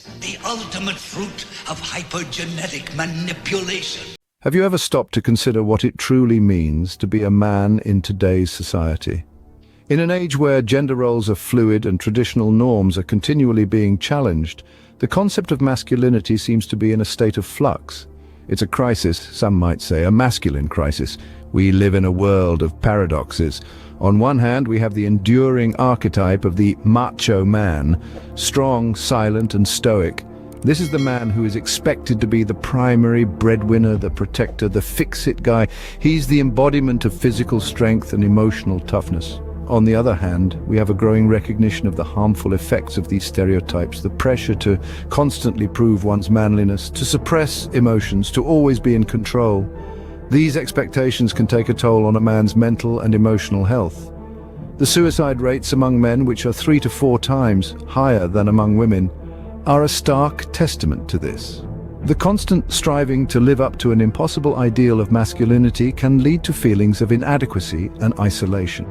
The ultimate fruit of hypergenetic manipulation. Have you ever stopped to consider what it truly means to be a man in today's society? In an age where gender roles are fluid and traditional norms are continually being challenged, the concept of masculinity seems to be in a state of flux. It's a crisis, some might say, a masculine crisis. We live in a world of paradoxes. On one hand, we have the enduring archetype of the macho man, strong, silent, and stoic. This is the man who is expected to be the primary breadwinner, the protector, the fix-it guy. He's the embodiment of physical strength and emotional toughness. On the other hand, we have a growing recognition of the harmful effects of these stereotypes, the pressure to constantly prove one's manliness, to suppress emotions, to always be in control. These expectations can take a toll on a man's mental and emotional health. The suicide rates among men, which are 3 to 4 times higher than among women, are a stark testament to this. The constant striving to live up to an impossible ideal of masculinity can lead to feelings of inadequacy and isolation.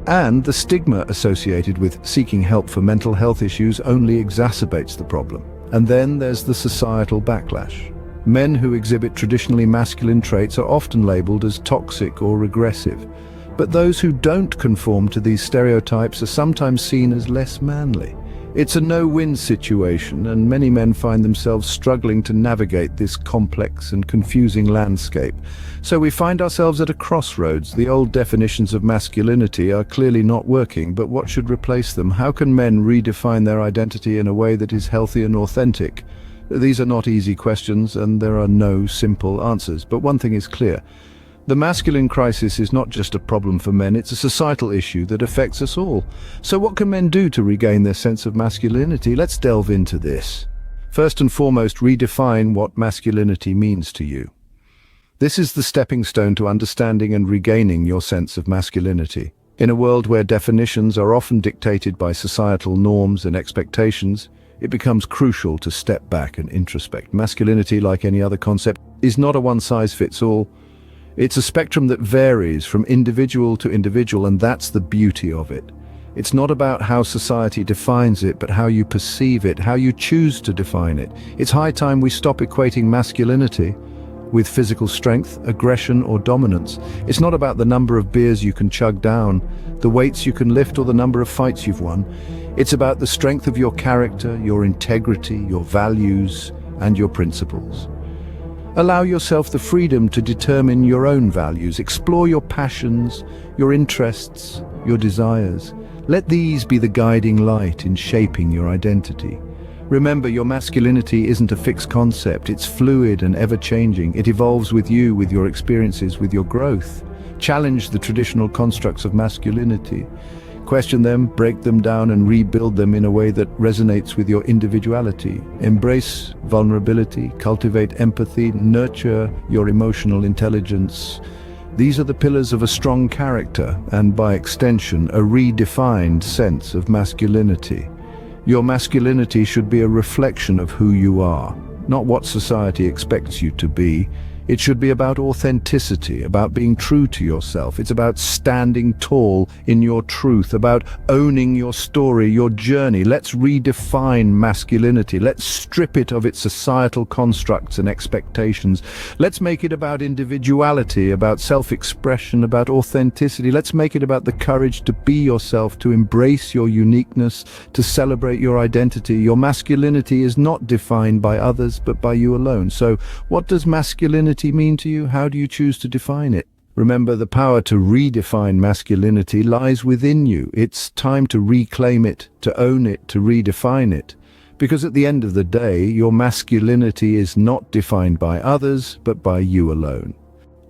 And the stigma associated with seeking help for mental health issues only exacerbates the problem. And then there's the societal backlash. Men who exhibit traditionally masculine traits are often labeled as toxic or regressive. But those who don't conform to these stereotypes are sometimes seen as less manly. It's a no-win situation, and many men find themselves struggling to navigate this complex and confusing landscape. So we find ourselves at a crossroads. The old definitions of masculinity are clearly not working, but what should replace them? How can men redefine their identity in a way that is healthy and authentic? These are not easy questions, and there are no simple answers. But one thing is clear. The masculine crisis is not just a problem for men, it's a societal issue that affects us all. So what can men do to regain their sense of masculinity? Let's delve into this. First and foremost, redefine what masculinity means to you. This is the stepping stone to understanding and regaining your sense of masculinity. In a world where definitions are often dictated by societal norms and expectations, it becomes crucial to step back and introspect. Masculinity, like any other concept, is not a one-size-fits-all. It's a spectrum that varies from individual to individual, and that's the beauty of it. It's not about how society defines it, but how you perceive it, how you choose to define it. It's high time we stop equating masculinity with physical strength, aggression, or dominance. It's not about the number of beers you can chug down, the weights you can lift, or the number of fights you've won. It's about the strength of your character, your integrity, your values, and your principles. Allow yourself the freedom to determine your own values. Explore your passions, your interests, your desires. Let these be the guiding light in shaping your identity. Remember, your masculinity isn't a fixed concept. It's fluid and ever-changing. It evolves with you, with your experiences, with your growth. Challenge the traditional constructs of masculinity. Question them, break them down, and rebuild them in a way that resonates with your individuality. Embrace vulnerability, cultivate empathy, nurture your emotional intelligence. These are the pillars of a strong character, and by extension, a redefined sense of masculinity. Your masculinity should be a reflection of who you are, not what society expects you to be. It should be about authenticity, about being true to yourself. It's about standing tall in your truth, about owning your story, your journey. Let's redefine masculinity. Let's strip it of its societal constructs and expectations. Let's make it about individuality, about self-expression, about authenticity. Let's make it about the courage to be yourself, to embrace your uniqueness, to celebrate your identity. Your masculinity is not defined by others, but by you alone. So, what does masculinity mean to you? How do you choose to define it? Remember, the power to redefine masculinity lies within you. It's time to reclaim it, to own it, to redefine it. Because at the end of the day, your masculinity is not defined by others, but by you alone.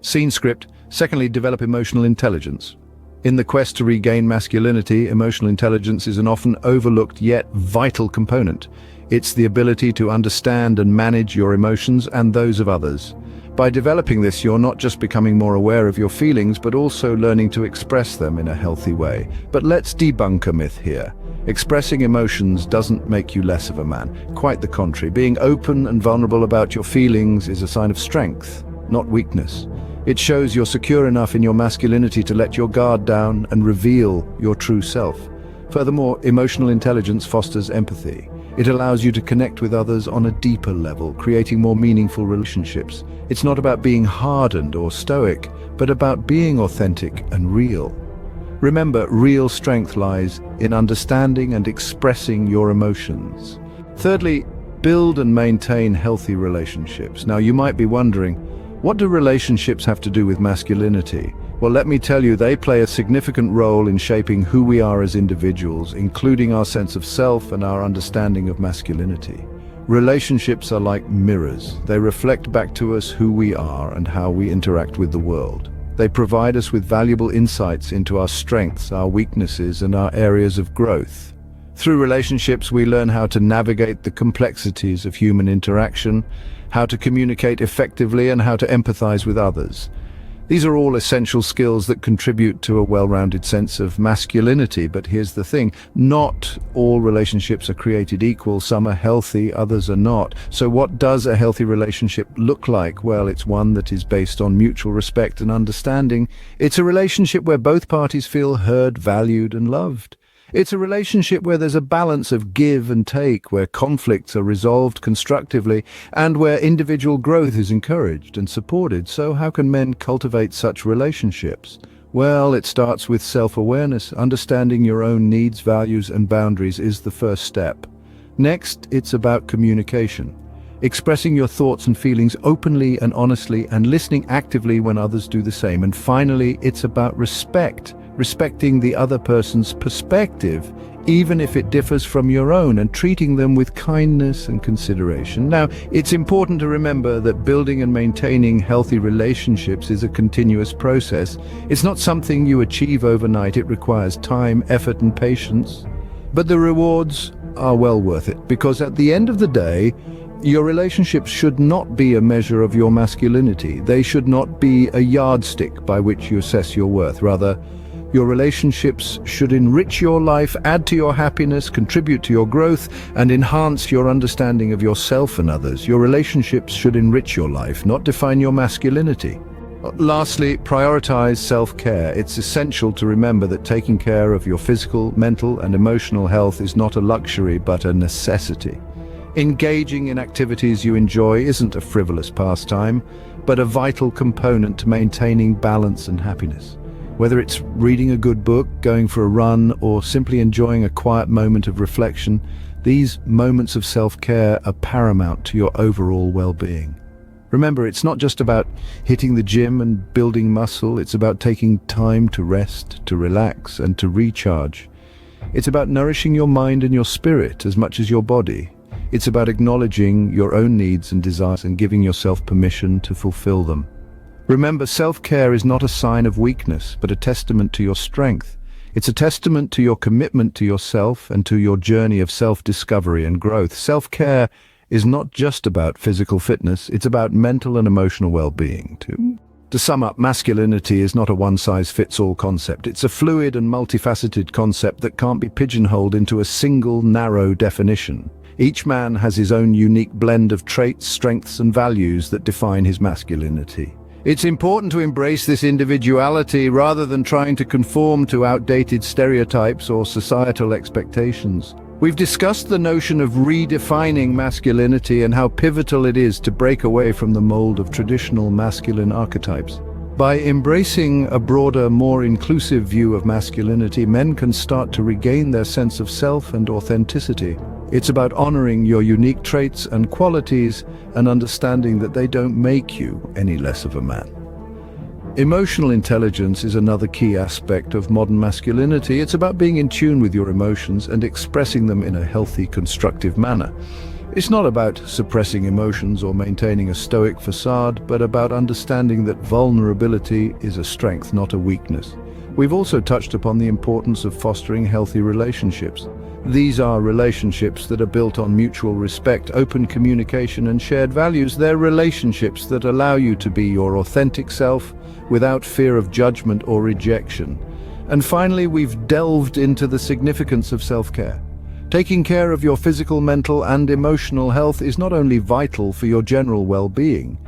Scene script. Secondly, develop emotional intelligence. In the quest to regain masculinity, emotional intelligence is an often overlooked yet vital component. It's the ability to understand and manage your emotions and those of others. By developing this, you're not just becoming more aware of your feelings, but also learning to express them in a healthy way. But let's debunk a myth here. Expressing emotions doesn't make you less of a man. Quite the contrary. Being open and vulnerable about your feelings is a sign of strength, not weakness. It shows you're secure enough in your masculinity to let your guard down and reveal your true self. Furthermore, emotional intelligence fosters empathy. It allows you to connect with others on a deeper level, creating more meaningful relationships. It's not about being hardened or stoic, but about being authentic and real. Remember, real strength lies in understanding and expressing your emotions. Thirdly, build and maintain healthy relationships. Now, you might be wondering, what do relationships have to do with masculinity? Well, let me tell you, they play a significant role in shaping who we are as individuals, including our sense of self and our understanding of masculinity. Relationships are like mirrors. They reflect back to us who we are and how we interact with the world. They provide us with valuable insights into our strengths, our weaknesses, and our areas of growth. Through relationships, we learn how to navigate the complexities of human interaction, how to communicate effectively, and how to empathize with others. These are all essential skills that contribute to a well-rounded sense of masculinity, but here's the thing, not all relationships are created equal. Some are healthy, others are not. So what does a healthy relationship look like? Well, it's one that is based on mutual respect and understanding. It's a relationship where both parties feel heard, valued, and loved. It's a relationship where there's a balance of give and take, where conflicts are resolved constructively, and where individual growth is encouraged and supported. So how can men cultivate such relationships? Well, it starts with self-awareness. Understanding your own needs, values, and boundaries is the first step. Next, it's about communication. Expressing your thoughts and feelings openly and honestly, and listening actively when others do the same. And finally, it's about respect. Respecting the other person's perspective, even if it differs from your own, and treating them with kindness and consideration. Now, it's important to remember that building and maintaining healthy relationships is a continuous process. It's not something you achieve overnight. It requires time, effort, and patience. But the rewards are well worth it, because at the end of the day, your relationships should not be a measure of your masculinity. They should not be a yardstick by which you assess your worth. Rather, your relationships should enrich your life, add to your happiness, contribute to your growth, and enhance your understanding of yourself and others. Your relationships should enrich your life, not define your masculinity. Lastly, prioritize self-care. It's essential to remember that taking care of your physical, mental, and emotional health is not a luxury, but a necessity. Engaging in activities you enjoy isn't a frivolous pastime, but a vital component to maintaining balance and happiness. Whether it's reading a good book, going for a run, or simply enjoying a quiet moment of reflection, these moments of self-care are paramount to your overall well-being. Remember, it's not just about hitting the gym and building muscle. It's about taking time to rest, to relax, and to recharge. It's about nourishing your mind and your spirit as much as your body. It's about acknowledging your own needs and desires and giving yourself permission to fulfill them. Remember, self-care is not a sign of weakness, but a testament to your strength. It's a testament to your commitment to yourself and to your journey of self-discovery and growth. Self-care is not just about physical fitness, it's about mental and emotional well-being too. To sum up, masculinity is not a one-size-fits-all concept. It's a fluid and multifaceted concept that can't be pigeonholed into a single, narrow definition. Each man has his own unique blend of traits, strengths, and values that define his masculinity. It's important to embrace this individuality rather than trying to conform to outdated stereotypes or societal expectations. We've discussed the notion of redefining masculinity and how pivotal it is to break away from the mold of traditional masculine archetypes. By embracing a broader, more inclusive view of masculinity, men can start to regain their sense of self and authenticity. It's about honoring your unique traits and qualities and understanding that they don't make you any less of a man. Emotional intelligence is another key aspect of modern masculinity. It's about being in tune with your emotions and expressing them in a healthy, constructive manner. It's not about suppressing emotions or maintaining a stoic facade, but about understanding that vulnerability is a strength, not a weakness. We've also touched upon the importance of fostering healthy relationships. These are relationships that are built on mutual respect, open communication, and shared values. They're relationships that allow you to be your authentic self without fear of judgment or rejection. And finally, we've delved into the significance of self-care. Taking care of your physical, mental, and emotional health is not only vital for your general well-being,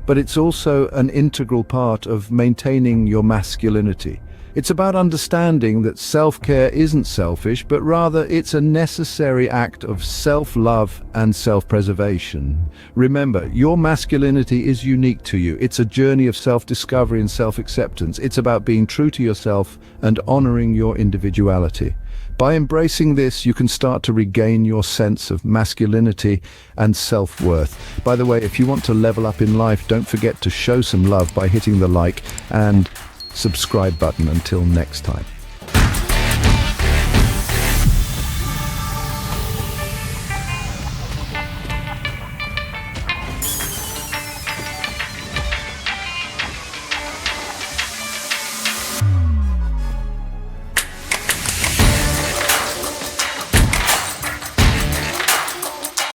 but it's also an integral part of maintaining your masculinity. It's about understanding that self-care isn't selfish, but rather it's a necessary act of self-love and self-preservation. Remember, your masculinity is unique to you. It's a journey of self-discovery and self-acceptance. It's about being true to yourself and honoring your individuality. By embracing this, you can start to regain your sense of masculinity and self-worth. By the way, if you want to level up in life, don't forget to show some love by hitting the like and subscribe button. Until next time.